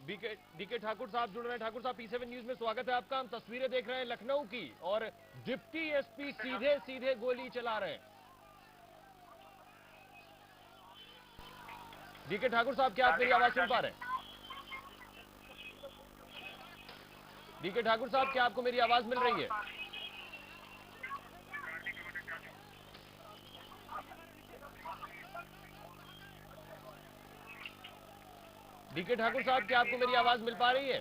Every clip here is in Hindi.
डीके ठाकुर साहब जुड़ रहे हैं। ठाकुर साहब, P7 न्यूज में स्वागत है आपका। हम तस्वीरें देख रहे हैं लखनऊ की और डिप्टी एसपी सीधे सीधे गोली चला रहे हैं। डीके ठाकुर साहब, क्या आप मेरी आवाज सुन पा रहे हैं? डीके ठाकुर साहब, क्या आपको मेरी आवाज मिल रही है? डीके ठाकुर साहब, क्या आपको मेरी आवाज मिल पा रही है?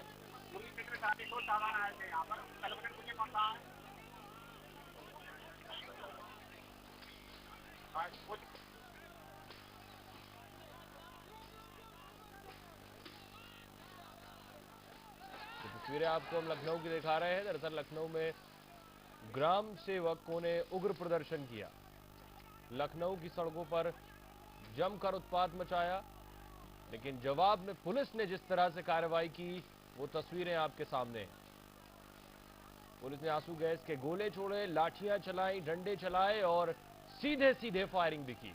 तस्वीरें आपको हम लखनऊ की दिखा रहे हैं। दरअसल लखनऊ में ग्राम सेवकों ने उग्र प्रदर्शन किया, लखनऊ की सड़कों पर जमकर उत्पात मचाया, लेकिन जवाब में पुलिस ने जिस तरह से कार्रवाई की वो तस्वीरें आपके सामने हैं। पुलिस ने आंसू गैस के गोले छोड़े, लाठियां चलाई, डंडे चलाए और सीधे सीधे फायरिंग भी की।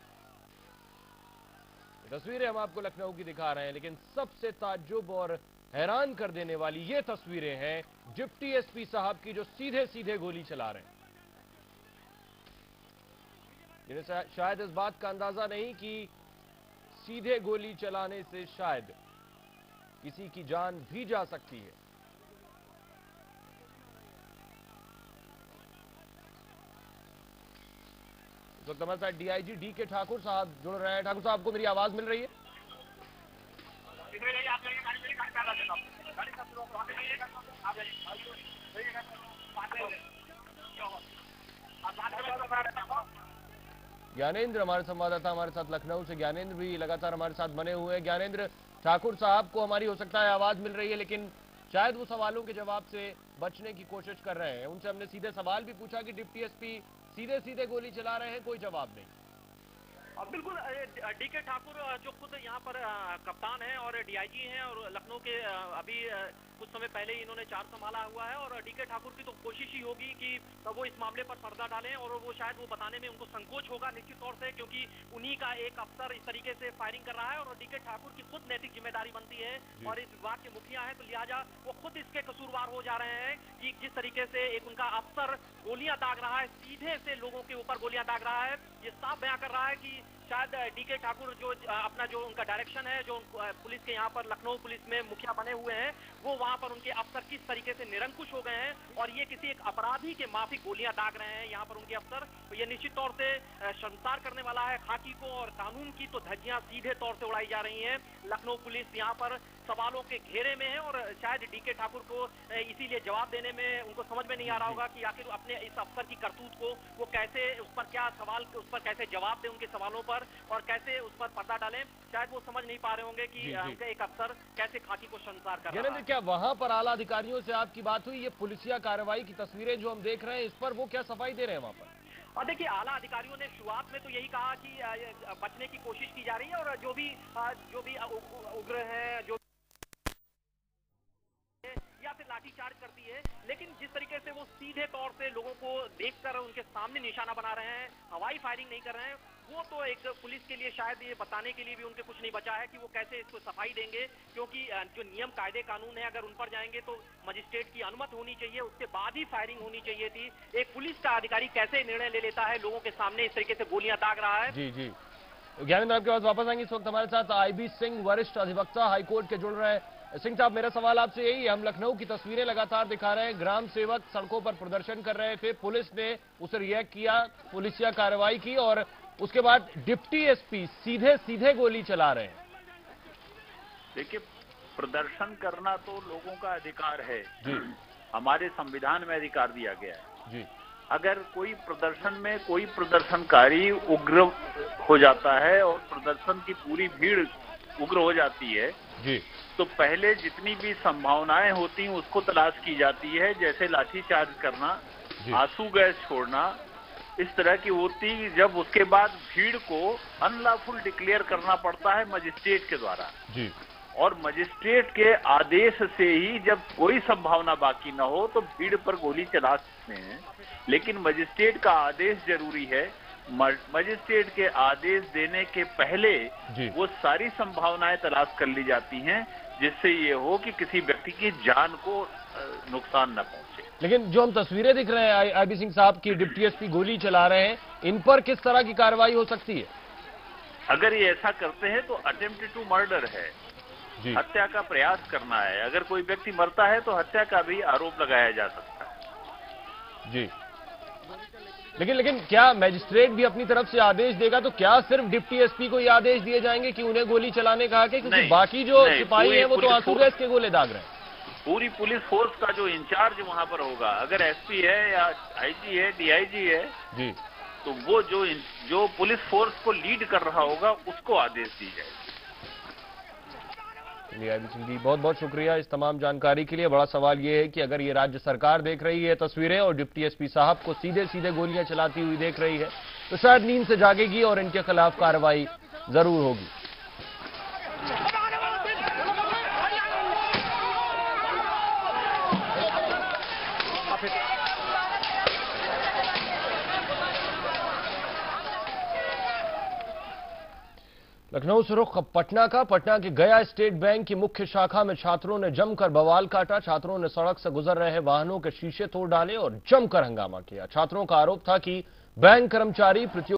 तस्वीरें हम आपको लखनऊ की दिखा रहे हैं, लेकिन सबसे ताज्जुब और हैरान कर देने वाली ये तस्वीरें हैं डिप्टी एसपी साहब की, जो सीधे सीधे गोली चला रहे हैं। जिन्हें शायद इस बात का अंदाजा नहीं कि सीधे गोली चलाने से शायद किसी की जान भी जा सकती है। इस वक्त हमारे साथ डीआईजी डीके ठाकुर साहब जुड़ रहे हैं। ठाकुर साहब, आपको मेरी आवाज मिल रही है? ज्ञानेंद्र हमारे संवाददाता हमारे साथ लखनऊ से, ज्ञानेंद्र भी लगातार हमारे साथ बने हुए हैं। ज्ञानेंद्र, ठाकुर साहब को हमारी हो सकता है आवाज मिल रही है, लेकिन शायद वो सवालों के जवाब से बचने की कोशिश कर रहे हैं। उनसे हमने सीधे सवाल भी पूछा कि डिप्टी एसपी सीधे सीधे गोली चला रहे हैं, कोई जवाब नहीं। बिल्कुल, डीके ठाकुर जो खुद यहाँ पर कप्तान हैं और डीआईजी हैं और लखनऊ के अभी कुछ समय पहले ही इन्होंने चार्ज संभाला हुआ है, और डीके ठाकुर की तो कोशिश ही होगी कि वो इस मामले पर पर्दा डालें, और वो शायद वो बताने में उनको संकोच होगा निश्चित तौर से, क्योंकि उन्हीं का एक अफसर इस तरीके से फायरिंग कर रहा है और डीके ठाकुर की खुद नैतिक जिम्मेदारी बनती है और इस विभाग के मुखिया है, तो लिहाजा वो खुद इसके कसूरवार हो जा रहे हैं कि जिस तरीके से एक उनका अफसर गोलियां दाग रहा है, सीधे से लोगों के ऊपर गोलियां दाग रहा है। ये साफ बयां कर रहा है कि शायद डीके ठाकुर जो अपना जो उनका डायरेक्शन है, जो पुलिस के यहाँ पर लखनऊ पुलिस में मुखिया बने हुए हैं, वो वहां पर उनके अफसर किस तरीके से निरंकुश हो गए हैं और ये किसी एक अपराधी के माफिक गोलियां दाग रहे हैं यहाँ पर उनके अफसर। तो ये निश्चित तौर से शर्मसार करने वाला है खाकी को, और कानून की तो धज्जियां सीधे तौर से उड़ाई जा रही हैं। लखनऊ पुलिस यहाँ पर सवालों के घेरे में है और शायद डीके ठाकुर को इसीलिए जवाब देने में उनको समझ में नहीं आ रहा होगा कि आखिर अपने इस अफसर की करतूत को वो कैसे, उस पर क्या सवाल, उस पर कैसे जवाब दें उनके सवालों पर और कैसे उस पर पर्दा डालें। शायद वो समझ नहीं पा रहे होंगे कि उनके एक अफसर कैसे खाकी को शर्मसार कर रहा है। क्या वहां पर आला अधिकारियों से आपकी बात हुई? ये पुलिसिया कार्रवाई की तस्वीरें जो हम देख रहे हैं, इस पर वो क्या सफाई दे रहे हैं वहां पर? और देखिए, आला अधिकारियों ने शुरुआत में तो यही कहा कि बचने की कोशिश की जा रही है और जो भी उग्र है, जो या फिर लाठीचार्ज करती है, लेकिन जिस तरीके से वो सीधे तौर से लोगों को देखकर उनके सामने निशाना बना रहे हैं, हवाई फायरिंग नहीं कर रहे हैं, वो तो एक पुलिस के लिए शायद ये बताने के लिए भी उनके कुछ नहीं बचा है कि वो कैसे इसको सफाई देंगे, क्योंकि जो नियम कायदे कानून है, अगर उन पर जाएंगे तो मजिस्ट्रेट की अनुमति होनी चाहिए, उसके बाद ही फायरिंग होनी चाहिए थी। एक पुलिस का अधिकारी कैसे निर्णय ले लेता है, लोगों के सामने इस तरीके से गोलियां दाग रहा है। जी जी, ज्ञानेंद्र आपके पास वापस आएंगे। इस वक्त हमारे साथ IB सिंह, वरिष्ठ अधिवक्ता हाईकोर्ट के जुड़ रहे हैं। सिंह साहब, मेरा सवाल आपसे यही है, हम लखनऊ की तस्वीरें लगातार दिखा रहे हैं, ग्राम सेवक सड़कों पर प्रदर्शन कर रहे थे, पुलिस ने उसे रिएक्ट किया, पुलिसिया कार्रवाई की और उसके बाद डिप्टी एसपी सीधे सीधे गोली चला रहे हैं। देखिए, प्रदर्शन करना तो लोगों का अधिकार है जी, हमारे संविधान में अधिकार दिया गया है जी। अगर कोई प्रदर्शन में कोई प्रदर्शनकारी उग्र हो जाता है और प्रदर्शन की पूरी भीड़ उग्र हो जाती है जी, तो पहले जितनी भी संभावनाएं होती हैं उसको तलाश की जाती है, जैसे लाठीचार्ज करना, आंसू गैस छोड़ना, इस तरह की होती, जब उसके बाद भीड़ को अनलॉफुल डिक्लेयर करना पड़ता है मजिस्ट्रेट के द्वारा जी, और मजिस्ट्रेट के आदेश से ही जब कोई संभावना बाकी न हो तो भीड़ पर गोली चला सकते हैं, लेकिन मजिस्ट्रेट का आदेश जरूरी है मजिस्ट्रेट के आदेश देने के पहले वो सारी संभावनाएं तलाश कर ली जाती हैं जिससे ये हो कि किसी व्यक्ति की जान को नुकसान न पहुंचे। लेकिन जो हम तस्वीरें दिख रहे हैं आईबी सिंह साहब की, डिप्टी एसपी गोली चला रहे हैं, इन पर किस तरह की कार्रवाई हो सकती है? अगर ये ऐसा करते हैं तो अटेम्प्ट टू मर्डर है, हत्या का प्रयास करना है। अगर कोई व्यक्ति मरता है तो हत्या का भी आरोप लगाया जा सकता है। जी, लेकिन क्या मैजिस्ट्रेट भी अपनी तरफ से आदेश देगा? तो क्या सिर्फ डिप्टी एसपी को ये आदेश दिए जाएंगे कि उन्हें गोली चलाने का हक है, क्योंकि बाकी जो सिपाही हैं वो तो आंसू गैस के गोले दाग रहे हैं। पूरी पुलिस फोर्स का जो इंचार्ज वहां पर होगा, अगर एसपी है या आईजी है, डीआईजी है जी, तो वो जो पुलिस फोर्स को लीड कर रहा होगा उसको आदेश दी जाएगी। आईबी सिंह जी, बहुत बहुत शुक्रिया इस तमाम जानकारी के लिए। बड़ा सवाल ये है कि अगर ये राज्य सरकार देख रही है तस्वीरें और डिप्टी एसपी साहब को सीधे सीधे गोलियां चलाती हुई देख रही है तो शायद नींद से जागेगी और इनके खिलाफ कार्रवाई जरूर होगी। लखनऊ से रुख पटना का। पटना के गया स्टेट बैंक की मुख्य शाखा में छात्रों ने जमकर बवाल काटा। छात्रों ने सड़क से गुजर रहे वाहनों के शीशे तोड़ डाले और जमकर हंगामा किया। छात्रों का आरोप था कि बैंक कर्मचारी